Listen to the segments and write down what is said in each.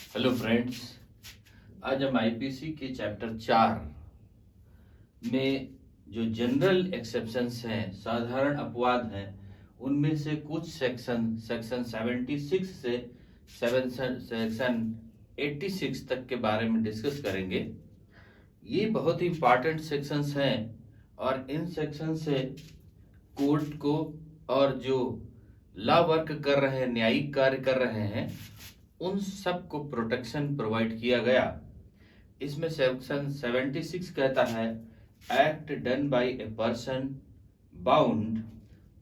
Hello friends, आज हम IPC के चैप्टर 4 में जो जनरल एक्सेप्शंस हैं, साधारण अपवाद हैं, उनमें से कुछ सेक्शन 76 से सेक्शन 86 तक के बारे में डिस्कस करेंगे। ये बहुत ही इंपॉर्टेंट सेक्शंस हैं और इन सेक्शन से कोर्ट को और जो लॉ वर्क कर रहे हैं, न्यायिक कार्य कर रहे हैं, उन सब को प्रोटेक्शन प्रोवाइड किया गया। इसमें सेक्शन 76 कहता है, act done by a person bound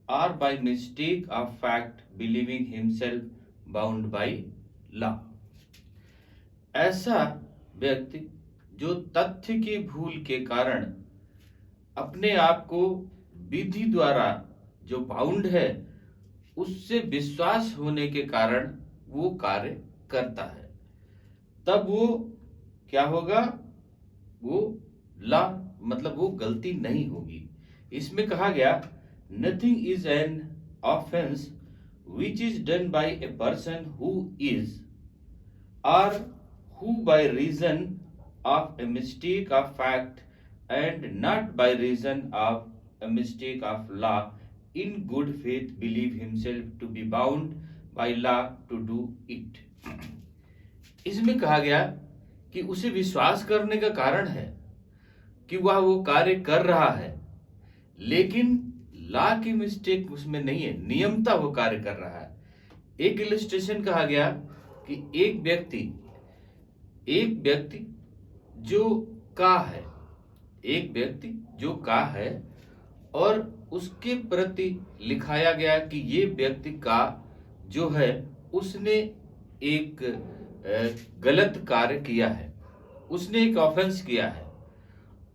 और by mistake of fact believing himself bound by law. ऐसा व्यक्ति जो तथ्य की भूल के कारण अपने आप को विधि द्वारा जो बाउंड है, उससे विश्वास होने के कारण वो कार्य करता है, तब वो क्या होगा, वो ला मतलब वो गलती नहीं होगी। इसमें कहा गया, nothing is an offence which is done by a person who is और who by reason of a mistake of fact and not by reason of a mistake of law in good faith believe himself to be bound by law to do it। इसमें कहा गया कि उसे विश्वास करने का कारण है कि वह वो कार्य कर रहा है, लेकिन लॉ की मिस्टेक उसमें नहीं है, नियमता वो कार्य कर रहा है। एक इलस्ट्रेशन कहा गया कि एक व्यक्ति जो का है, एक व्यक्ति जो का है और उसके प्रति लिखाया गया कि ये व्यक्ति का जो है उसने एक गलत कार्य किया है, उसने एक ऑफेंस किया है।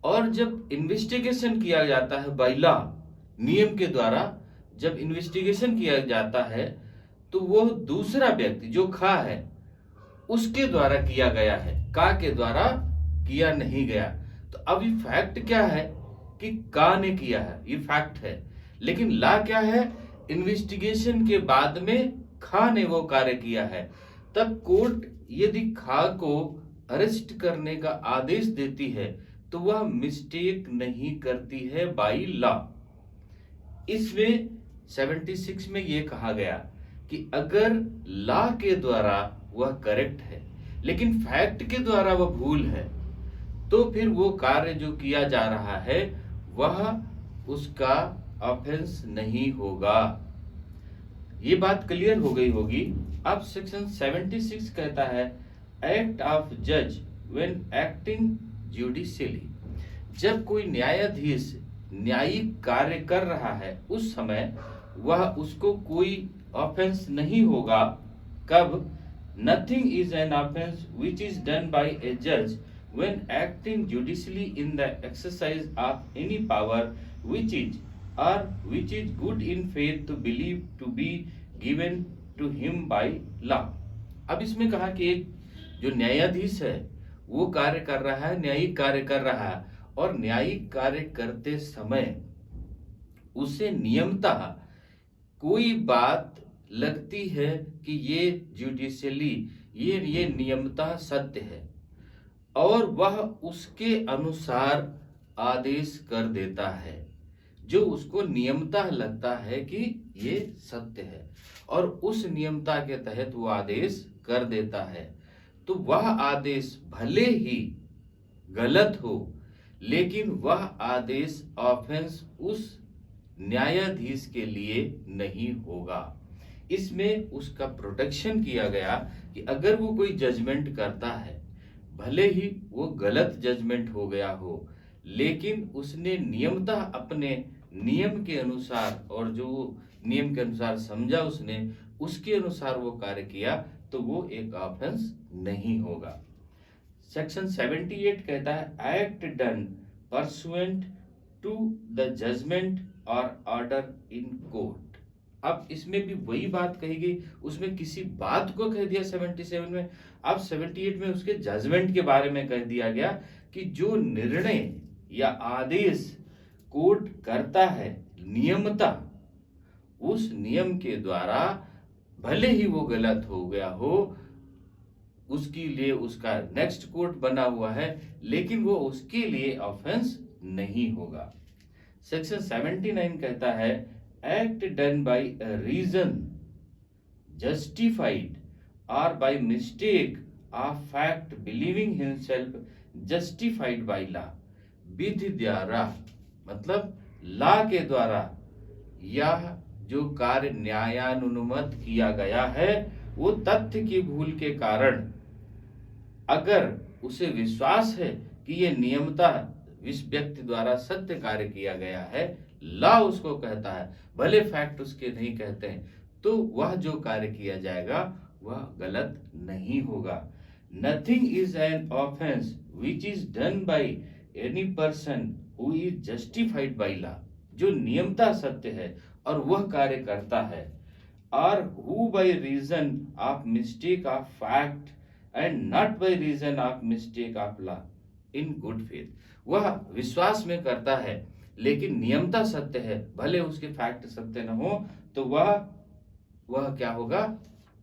और जब इन्वेस्टिगेशन किया जाता है बाय लॉ, नियम के द्वारा जब इन्वेस्टिगेशन किया जाता है, तो वो दूसरा व्यक्ति जो खा है उसके द्वारा किया गया है, का के द्वारा किया नहीं गया। तो अब ये फैक्ट क्या है कि का ने किया है, ये फैक्ट है, लेकिन ला क्या है, इन्वेस्टिगेशन के बाद में खा ने वो कार्य किया है। तब कोर्ट यदि खा को अरेस्ट करने का आदेश देती है तो वह मिस्टेक नहीं करती है बाय लॉ। इसमें 76 में यह कहा गया कि अगर लॉ के द्वारा वह करेक्ट है लेकिन फैक्ट के द्वारा वह भूल है, तो फिर वो कार्य जो किया जा रहा है वह उसका ऑफेंस नहीं होगा। ये बात क्लियर हो गई होगी। अब सेक्शन 76 कहता है, एक्ट ऑफ जज व्हेन एक्टिंग जुडिशियली। जब कोई न्यायाधीश न्यायिक कार्य कर रहा है उस समय वह उसको कोई ऑफेंस नहीं होगा। कब? Nothing is an offence which is done by a जज when acting judicially in the exercise of any power which is good in faith to believe to be given to him by law। अब इसमें कहा कि एक जो न्यायाधीश है वो कार्य कर रहा है, न्यायिक कार्य कर रहा है, और न्यायिक कार्य करते समय उसे नियमतः कोई बात लगती है कि ये जुडिशियली ये नियमतः सत्य है और वह उसके अनुसार आदेश कर देता है, जो उसको नियमता लगता है कि ये सत्य है और उस नियमता के तहत वो आदेश कर देता है, तो वह आदेश भले ही गलत हो लेकिन वह आदेश ऑफेंस उस न्यायाधीश के लिए नहीं होगा। इसमें उसका प्रोटेक्शन किया गया कि अगर वो कोई जजमेंट करता है, भले ही वो गलत जजमेंट हो गया हो, लेकिन उसने नियमतः अपने नियम के अनुसार और जो नियम के अनुसार समझा उसने, उसके अनुसार वो कार्य किया, तो वो एक ऑफेंस नहीं होगा। सेक्शन 78 कहता है, act done pursuant to the judgment और ऑर्डर इन कोर्ट। अब इसमें भी वही बात कही गई, उसमें किसी बात को कह दिया 77 में। अब 78 में उसके जजमेंट के बारे में कह दिया गया कि जो निर्णय या आदेश कोर्ट करता है नियमता, उस नियम के द्वारा भले ही वो गलत हो गया हो, उसके लिए उसका नेक्स्ट कोर्ट बना हुआ है, लेकिन वो उसके लिए ऑफेंस नहीं होगा। सेक्शन 79 कहता है act done by reason justified और by mistake of fact believing himself justified by law. विधि द्वारा मतलब लॉ के द्वारा यह जो कार्य न्यायानुमत किया गया है वो तथ्य की भूल के कारण अगर उसे विश्वास है कि ये नियमतः इस व्यक्ति द्वारा सत्य कार्य किया गया है, लॉ उसको कहता है, भले फैक्ट उसके नहीं कहते हैं, तो वह जो कार्य किया जाएगा वह गलत नहीं होगा। Nothing is an offence which is done by any person who is justified by law. जो नियमता सत्य है और वह कार्य करता है, और who by reason of mistake of fact and not by reason of mistake of law in good faith. वह विश्वास में करता है लेकिन नियमता सत्य है, भले उसके फैक्ट सत्य न हो, तो वह क्या होगा,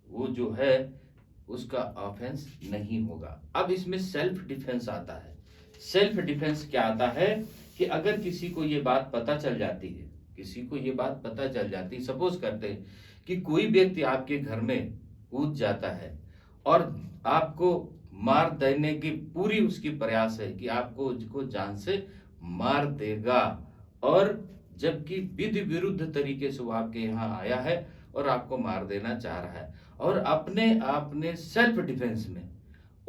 वो जो है उसका ऑफेंस नहीं होगा। अब इसमें सेल्फ डिफेंस आता है। सेल्फ डिफेंस क्या आता है कि अगर किसी को ये बात पता चल जाती है, सपोज करते हैं कि कोई व्यक्ति आपके घर में कूद जाता है और आपको मार देने की पूरी उसकी प्रयास है कि आपको उसको जान से मार देगा, और जबकि विधि विरुद्ध तरीके से वो आपके यहाँ आया है और आपको मार देना चाह रहा है, और अपने आपने सेल्फ डिफेंस में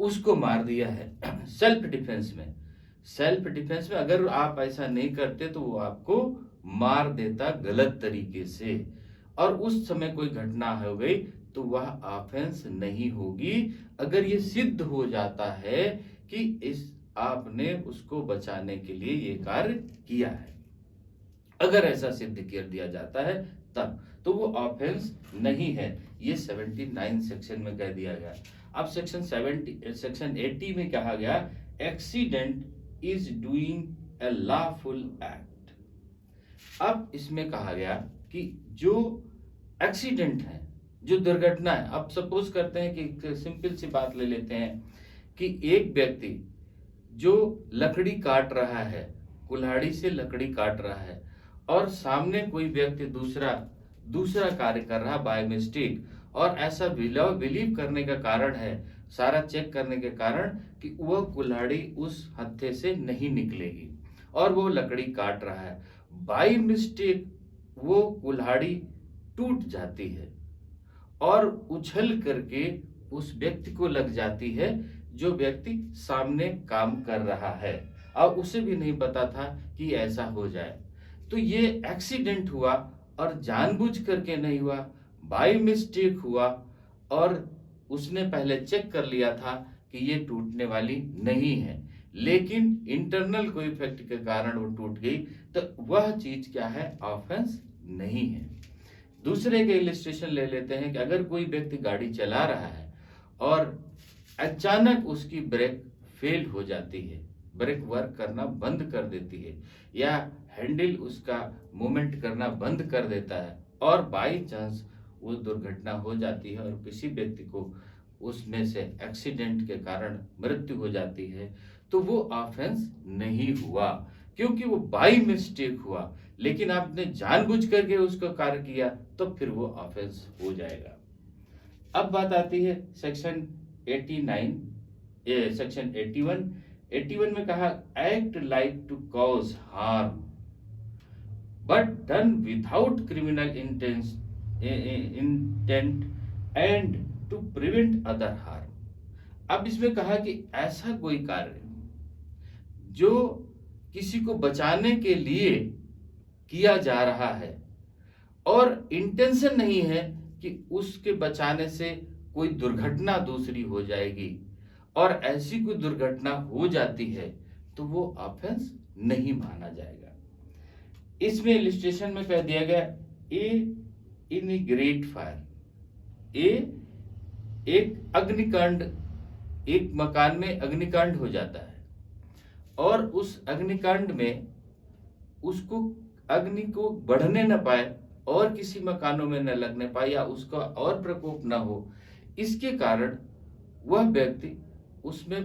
उसको मार दिया है। सेल्फ डिफेंस में अगर आप ऐसा नहीं करते तो वो आपको मार देता गलत तरीके से, और उस समय कोई घटना हो गई तो वह ऑफेंस नहीं होगी अगर ये सिद्ध हो जाता है कि इस आपने उसको बचाने के लिए ये कार्य किया है। अगर ऐसा सिद्ध कर दिया जाता है तब तो वो ऑफेंस नहीं है। ये 79 सेक्शन में कह दिया गया। अब सेक्शन 80 में कहा गया accident is doing a lawful act. अब इसमें कहा गया कि जो एक्सीडेंट है, जो दुर्घटना है, अब सपोज करते हैं कि सिंपल सी बात ले लेते हैं कि एक व्यक्ति जो लकड़ी काट रहा है, कुल्हाड़ी से लकड़ी काट रहा है, और सामने कोई व्यक्ति दूसरा कार्य कर रहा बाय मिस्टेक, और ऐसा बिलीव करने का कारण है, सारा चेक करने के कारण कि वह कुल्हाड़ी उस हत्थे से नहीं निकलेगी और वो लकड़ी काट रहा है, बाय मिस्टेक वो कुल्हाड़ी टूट जाती है और उछल करके उस व्यक्ति को लग जाती है जो व्यक्ति सामने काम कर रहा है, और उसे भी नहीं पता था कि ऐसा हो जाए। तो ये एक्सीडेंट हुआ और जानबूझ करके नहीं हुआ, बाय मिस्टेक हुआ, और उसने पहले चेक कर लिया था कि ये टूटने वाली नहीं है, लेकिन इंटरनल कोई इफेक्ट के कारण वो टूट गई, तो वह चीज क्या है, ऑफेंस नहीं है। दूसरे के इलिस्ट्रेशन ले लेते हैं कि अगर कोई व्यक्ति गाड़ी चला रहा है और अचानक उसकी ब्रेक फेल हो जाती है, ब्रेक वर्क करना बंद कर देती है, या हैंडल उसका मूवमेंट करना बंद कर देता है, और बाई चांस वो दुर्घटना हो जाती है और किसी व्यक्ति को उसमें से एक्सीडेंट के कारण मृत्यु हो जाती है, तो वो ऑफेंस नहीं हुआ, क्योंकि वो बाई मिस्टेक हुआ। लेकिन आपने जानबूझ करके उसको कार्य किया तो फिर वो ऑफेंस हो जाएगा। अब बात आती है सेक्शन 81 में कहा act like to cause harm but done without criminal intent and to prevent other harm. अब इसमें कहा कि ऐसा कोई कार्य जो किसी को बचाने के लिए किया जा रहा है और इंटेंशन नहीं है कि उसके बचाने से कोई दुर्घटना दूसरी हो जाएगी, और ऐसी कोई दुर्घटना हो जाती है तो वो ऑफेंस नहीं माना जाएगा। इसमें इलिस्ट्रेशन में कह दिया गया ए इन ए ग्रेट फायर, एक अग्निकांड, एक मकान में अग्निकांड हो जाता है और उस अग्निकांड में उसको अग्नि को बढ़ने न पाए और किसी मकानों में न लगने पाए या उसका और प्रकोप न हो, इसके कारण वह व्यक्ति उसमें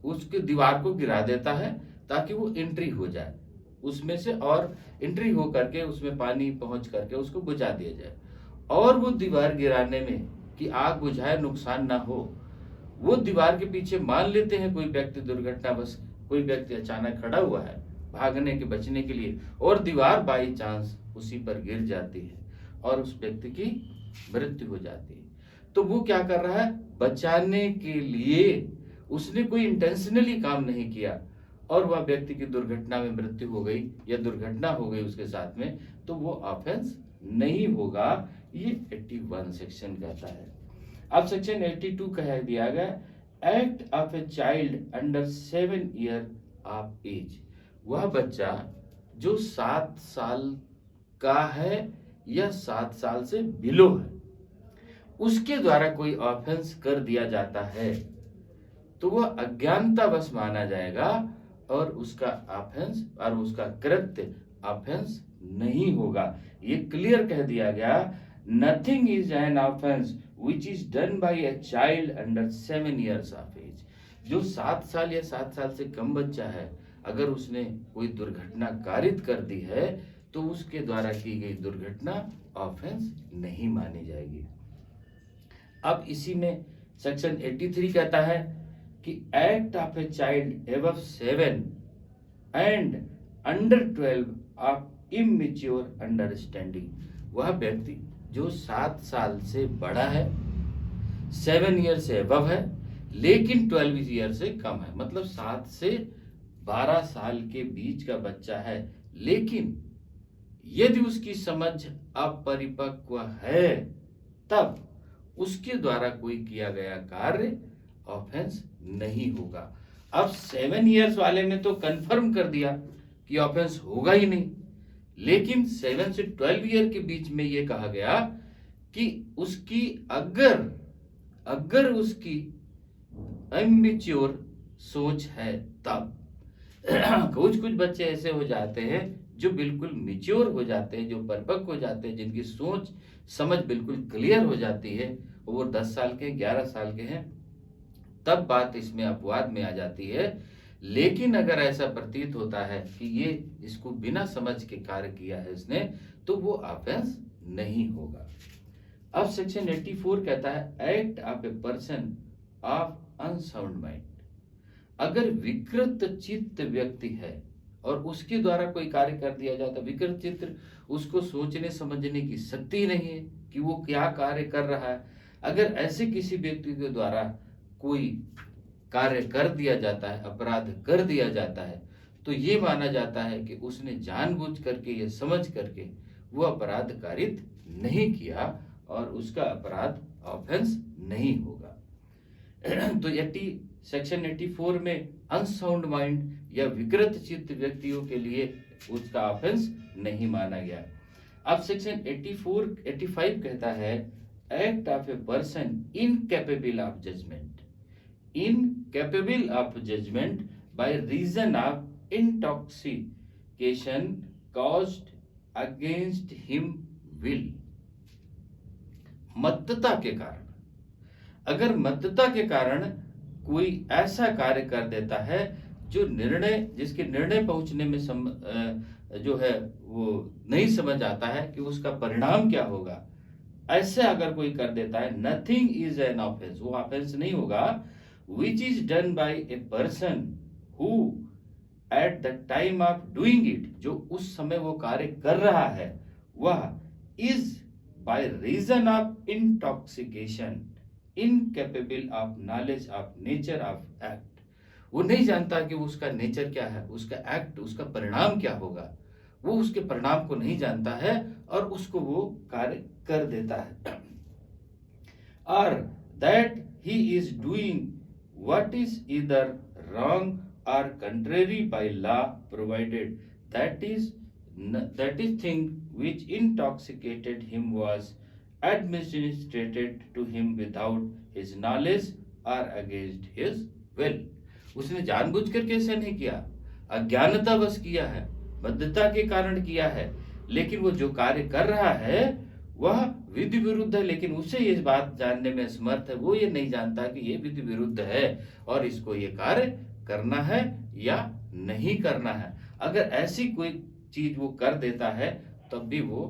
उसके दीवार को गिरा देता है ताकि वो एंट्री हो जाए उसमें से, और एंट्री हो करके उसमें पानी पहुंच करके उसको बुझा दिया जाए। और वो दीवार गिराने में कि आग बुझाए, नुकसान ना हो, वो दीवार के पीछे मान लेते हैं कोई व्यक्ति दुर्घटनावश, कोई व्यक्ति अचानक खड़ा हुआ है भागने के बचने के लिए, और दीवार बाई चांस उसी पर गिर जाती है और उस व्यक्ति की मृत्यु हो जाती है। तो वो क्या कर रहा है, बचाने के लिए उसने कोई इंटेंशनली काम नहीं किया और वह व्यक्ति की दुर्घटना में मृत्यु हो गई या दुर्घटना हो गई उसके साथ में, तो वो ऑफेंस नहीं होगा, ये 81 सेक्शन कहता है। अब सेक्शन 82 कह दिया गया, act of a child under 7 year of age, वह बच्चा जो 7 साल का है या 7 साल से बिलो है, उसके द्वारा कोई ऑफेंस कर दिया जाता है तो वह अज्ञानतावश माना जाएगा और उसका ऑफेंस और उसका कृत्य ऑफेंस नहीं होगा। ये क्लियर कह दिया गया, nothing is an offence which is done by a child under 7 years of age. जो 7 साल या 7 साल से कम बच्चा है, अगर उसने कोई दुर्घटना कारित कर दी है तो उसके द्वारा की गई दुर्घटना ऑफेंस नहीं मानी जाएगी। अब इसी में सेक्शन 83 कहता है कि act of a child above 7 and under 12 of immature understanding, वह व्यक्ति जो 7 साल से बड़ा है, 7 ईयर से एबव है, लेकिन 12 ईयर से कम है, मतलब 7 से 12 साल के बीच का बच्चा है, लेकिन यदि उसकी समझ अपरिपक्व है तब उसके द्वारा कोई किया गया कार्य ऑफेंस नहीं होगा। अब 7 ईयर्स वाले में तो कंफर्म कर दिया कि ऑफेंस होगा ही नहीं, लेकिन 7 से 12 ईयर के बीच में यह कहा गया कि उसकी अगर उसकी इमेच्योर सोच है तब कुछ बच्चे ऐसे हो जाते हैं जो बिल्कुल मेच्योर हो जाते हैं, जो परिपक्व हो जाते हैं, जिनकी सोच समझ बिल्कुल क्लियर हो जाती है, वो 10 साल के 11 साल के हैं, तब बात इसमें अपवाद में आ जाती है। लेकिन अगर ऐसा प्रतीत होता है कि ये इसको बिना समझ के कार्य किया है इसने, तो वो ऑफेंस नहीं होगा। अब सेक्शन 84 कहता है, act of a person of unsound mind, अगर विकृत चित्त व्यक्ति है और उसके द्वारा कोई कार्य कर दिया जाता, विकृत चित्त, उसको सोचने समझने की शक्ति नहीं है कि वो क्या कार्य कर रहा है, अगर ऐसे किसी व्यक्ति के द्वारा कोई कार्य कर दिया जाता है, अपराध कर दिया जाता है, तो ये माना जाता है कि उसने जानबूझ करके या समझ करके वो अपराध कारित नहीं किया और उसका अपराध ऑफेंस नहीं होगा। तो सेक्शन 84 में अनसाउंड माइंड या विकृत चित्त व्यक्तियों के लिए उसका ऑफेंस नहीं माना गया। अब सेक्शन 85 कहता है, act of a person incapable of judgement by reason of intoxication caused against him will, मत्तता के कारण, अगर मत्तता के कारण कोई ऐसा कार्य कर देता है जो जिसके निर्णय पहुंचने में जो है वो नहीं समझ आता है कि उसका परिणाम क्या होगा, ऐसे अगर कोई कर देता है, नथिंग इज एन ऑफेंस, वो ऑफेंस नहीं होगा, which is done by a person who at the time of doing it, जो उस समय वो कार्य कर रहा है वह is by reason of intoxication incapable of knowledge of nature of act, वो नहीं जानता कि उसका नेचर क्या है, उसका एक्ट, उसका परिणाम क्या होगा, वो उसके परिणाम को नहीं जानता है और उसको वो कार्य कर देता है, और that he is doing what is either wrong और contrary by law provided that is thing which intoxicated him was administrated to him without his knowledge or against his will, उसने जानबूझ करके ऐसा नहीं किया, अज्ञानतावश किया है, बद्धता के कारण किया है, लेकिन वो जो कार्य कर रहा है वह विधि विरुद्ध है, लेकिन उसे ये बात जानने में असमर्थ है, वो ये नहीं जानता कि ये विधि विरुद्ध है और इसको ये कार्य करना है या नहीं करना है। अगर ऐसी कोई चीज वो कर देता है तब भी वो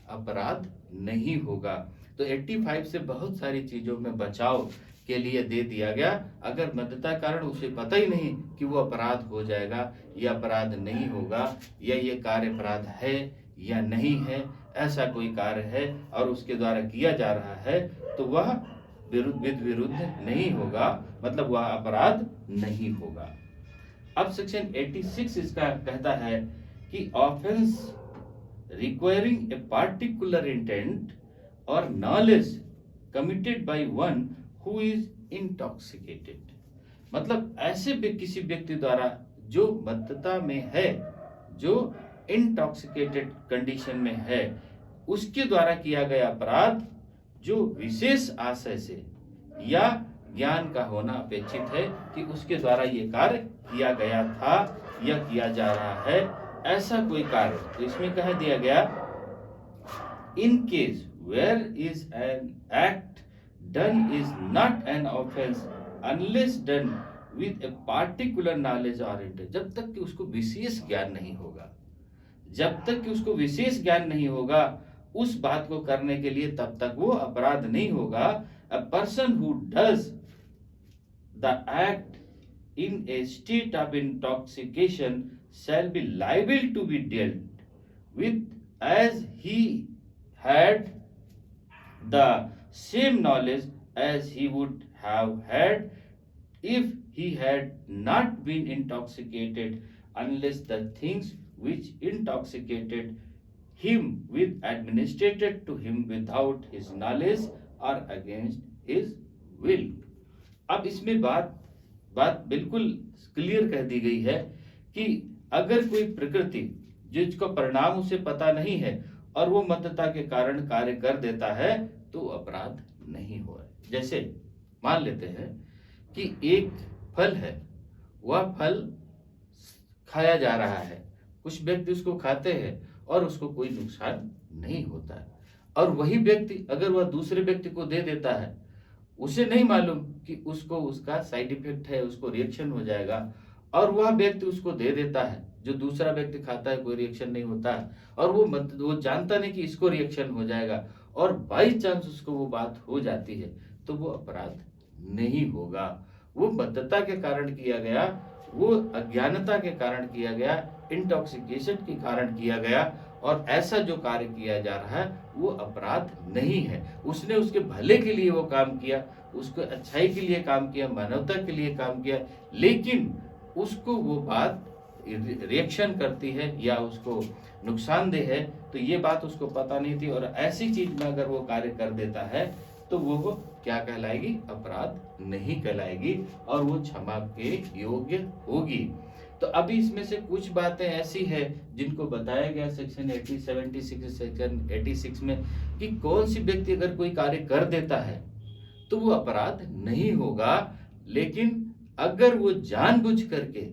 अपराध नहीं होगा। तो 85 से बहुत सारी चीजों में बचाव के लिए दे दिया गया। अगर मध्यता कारण उसे पता ही नहीं कि वो अपराध हो जाएगा या अपराध नहीं होगा, या ये कार्य अपराध है या नहीं है, ऐसा कोई कार्य है और उसके द्वारा किया जा रहा है, तो वह विरुद्ध नहीं होगा, मतलब वह अपराध नहीं होगा। अब सेक्शन 86 इसका कहता है कि offence requiring a particular intent और knowledge committed by one who is intoxicated, मतलब ऐसे भी किसी व्यक्ति द्वारा जो मत्तता में है, जो इंटॉक्सिकेटेड कंडीशन में है, उसके द्वारा किया गया अपराध जो विशेष आशय से या ज्ञान का होना अपेक्षित है कि उसके द्वारा ये कार्य किया गया था या किया जा रहा है, ऐसा कोई कार्य। तो इसमें कह दिया गया in case where is an act done is not an offence unless done with a particular knowledge और इंटेंट, जब तक कि उसको विशेष ज्ञान नहीं होगा, जब तक कि उसको विशेष ज्ञान नहीं होगा उस बात को करने के लिए, तब तक वो अपराध नहीं होगा। A person who does the act in a state of intoxication shall be liable to be dealt with as he had the same knowledge as he would have had if he had not been intoxicated, unless the things which intoxicated him with administered to him without his knowledge or against his will। अब इसमें बात बिल्कुल clear कह दी गई है कि अगर कोई प्रकृति जिसको परिणाम उसे पता नहीं है और वो मत्तता के कारण कार्य कर देता है तो अपराध नहीं हुआ। जैसे मान लेते हैं कि एक फल है, वह फल खाया जा रहा है, कुछ व्यक्ति उसको खाते हैं और उसको कोई नुकसान नहीं होता है, और वही व्यक्ति अगर वह दूसरे व्यक्ति को दे देता है, उसे नहीं मालूम कि उसको उसका साइड इफेक्ट है, उसको रिएक्शन हो जाएगा, और वह व्यक्ति उसको दे देता है, जो दूसरा व्यक्ति खाता है कोई रिएक्शन नहीं होता है, और वो जानता नहीं कि इसको रिएक्शन हो जाएगा, और बाई चांस उसको वो बात हो जाती है, तो वो अपराध नहीं होगा। वो बद्धता के कारण किया गया, वो अज्ञानता के कारण किया गया, इंटॉक्सिकेशन के कारण किया गया, और ऐसा जो कार्य किया जा रहा है वो अपराध नहीं है। उसने उसके भले के लिए वो काम किया, उसको अच्छाई के लिए काम किया, मानवता के लिए काम किया, लेकिन उसको वो बात रिएक्शन करती है या उसको नुकसानदेह है, तो ये बात उसको पता नहीं थी, और ऐसी चीज में अगर वो कार्य कर देता है तो वो क्या कहलाएगी? अपराध नहीं कहलाएगी, और वो क्षमा के योग्य होगी। तो अभी इसमें से कुछ बातें ऐसी है जिनको बताया गया सेक्शन 76 सेक्शन 86 में कि कौन सी व्यक्ति अगर कोई कार्य कर देता है तो वो अपराध नहीं होगा, लेकिन अगर वो जानबूझ करके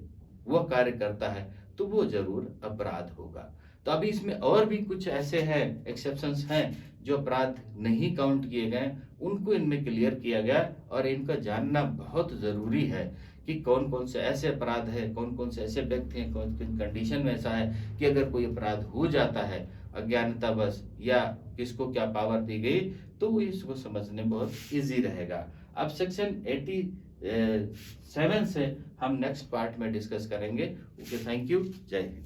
वो कार्य करता है तो वो जरूर अपराध होगा। तो अभी इसमें और भी कुछ ऐसे हैं, एक्सेप्शंस हैं जो अपराध नहीं काउंट किए गए, उनको इनमें क्लियर किया गया, और इनका जानना बहुत जरूरी है कि कौन कौन से ऐसे अपराध है, कौन कौन से ऐसे व्यक्ति हैं, कौन किन कंडीशन में ऐसा है कि अगर कोई अपराध हो जाता है अज्ञानता बस या किसको क्या पावर दी गई, तो इसको समझने बहुत इजी रहेगा। अब सेक्शन 87 से हम नेक्स्ट पार्ट में डिस्कस करेंगे। ओके, थैंक यू, जय हिंद।